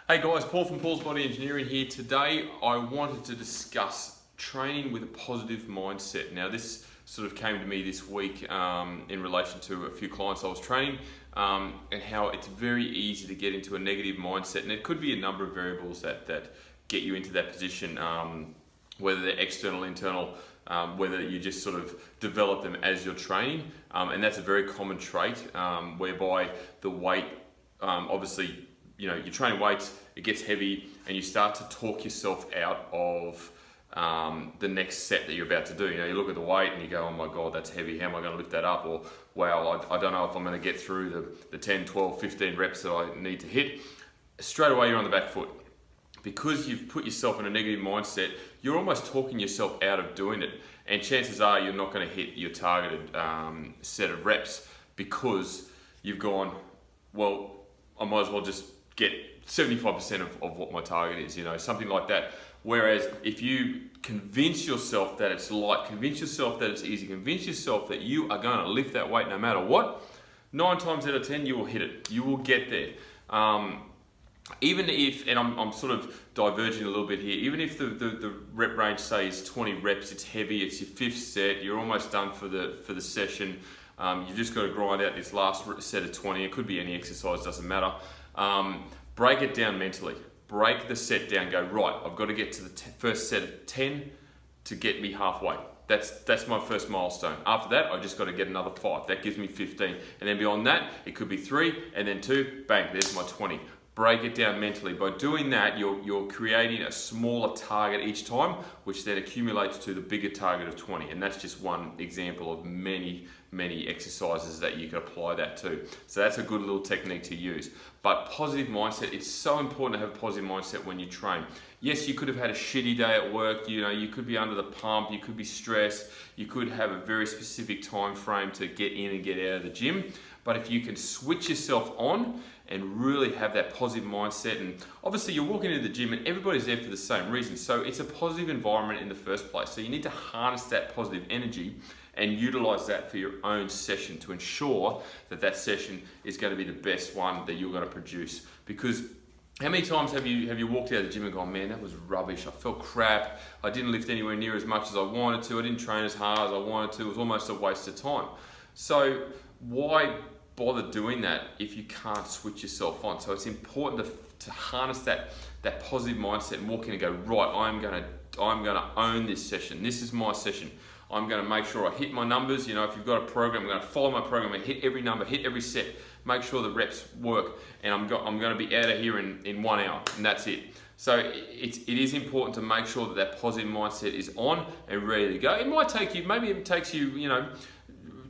Hey guys, Paul from Paul's Body Engineering here. Today I wanted to discuss training with a positive mindset. Now this sort of came to me this week in relation to a few clients I was training and how it's very easy to get into a negative mindset, and it could be a number of variables that get you into that position, whether they're external, internal, whether you just sort of develop them as you're training, and that's a very common trait whereby the weight, obviously, you know, you're training weights, it gets heavy, and you start to talk yourself out of the next set that you're about to do. You know, you look at the weight and you go, oh my God, that's heavy. How am I going to lift that up? Or, wow, I don't know if I'm going to get through the 10, 12, 15 reps that I need to hit. Straight away, you're on the back foot. Because you've put yourself in a negative mindset, you're almost talking yourself out of doing it. And chances are you're not going to hit your targeted set of reps because you've gone, well, I might as well just get 75% of what my target is, you know, something like that. Whereas if you convince yourself that it's light, convince yourself that it's easy, convince yourself that you are going to lift that weight no matter what, 9 times out of 10 you will hit it. You will get there. Even if, and I'm sort of diverging a little bit here, even if the rep range say is 20 reps, it's heavy, it's your 5th set, you're almost done for the session, you've just got to grind out this last set of 20, it could be any exercise, doesn't matter. Break it down mentally. Break the set down. Go, right, I've got to get to the first set of 10 to get me halfway. That's my first milestone. After that, I've just got to get another 5. That gives me 15. And then beyond that, it could be 3 and then 2. Bang, there's my 20. Break it down mentally. By doing that, you're creating a smaller target each time, which then accumulates to the bigger target of 20. And that's just one example of many exercises that you can apply that to. So that's a good little technique to use. But positive mindset, it's so important to have a positive mindset when you train. Yes, you could have had a shitty day at work, you know, you could be under the pump, you could be stressed, you could have a very specific time frame to get in and get out of the gym. But if you can switch yourself on and really have that positive mindset, and obviously you're walking into the gym and everybody's there for the same reason, so it's a positive environment in the first place. So you need to harness that positive energy and utilize that for your own session to ensure that that session is going to be the best one that you're going to produce. Because how many times have you walked out of the gym and gone, man, that was rubbish, I felt crap, I didn't lift anywhere near as much as I wanted to, I didn't train as hard as I wanted to, it was almost a waste of time. So why bother doing that if you can't switch yourself on? So it's important to harness that positive mindset and walk in and go, right, I'm gonna own this session. This is my session. I'm gonna make sure I hit my numbers. You know, if you've got a program, I'm gonna follow my program and hit every number, hit every set, make sure the reps work, and I'm gonna be out of here in 1 hour, and that's it. So it is important to make sure that positive mindset is on and ready to go. It might take you, maybe it takes you, you know,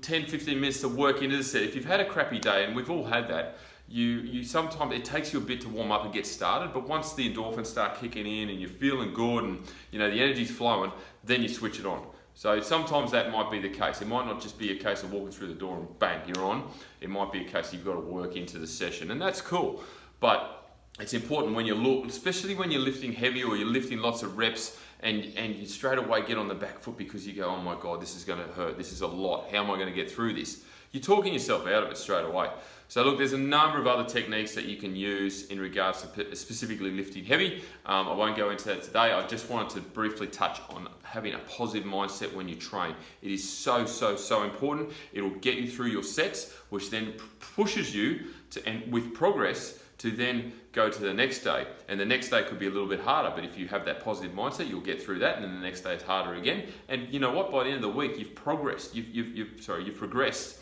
10, 15 minutes to work into the set. If you've had a crappy day, and we've all had that, you sometimes it takes you a bit to warm up and get started, but once the endorphins start kicking in and you're feeling good and you know the energy's flowing, then you switch it on. So sometimes that might be the case. It might not just be a case of walking through the door and bang, you're on. It might be a case you've got to work into the session, and that's cool. But it's important when you look, especially when you're lifting heavy or you're lifting lots of reps, and you straight away get on the back foot because you go, oh my God, this is going to hurt. This is a lot. How am I going to get through this? You're talking yourself out of it straight away. So look, there's a number of other techniques that you can use in regards to specifically lifting heavy. I won't go into that today. I just wanted to briefly touch on having a positive mindset when you train. It is so important. It'll get you through your sets, which then pushes you to, and with progress, to then go to the next day. And the next day could be a little bit harder, but if you have that positive mindset, you'll get through that, and then the next day it's harder again. And you know what? By the end of the week, you've progressed. You've progressed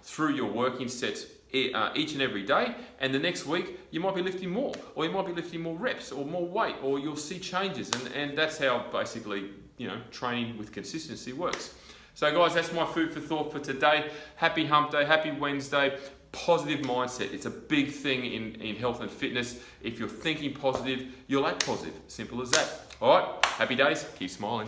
through your working sets each and every day, and the next week you might be lifting more, or you might be lifting more reps or more weight, or you'll see changes, and that's how basically, you know, training with consistency works. So guys, that's my food for thought for today. Happy hump day, happy Wednesday. Positive mindset, it's a big thing in health and fitness. If you're thinking positive, you'll act positive. Simple as that. All right, happy days, keep smiling.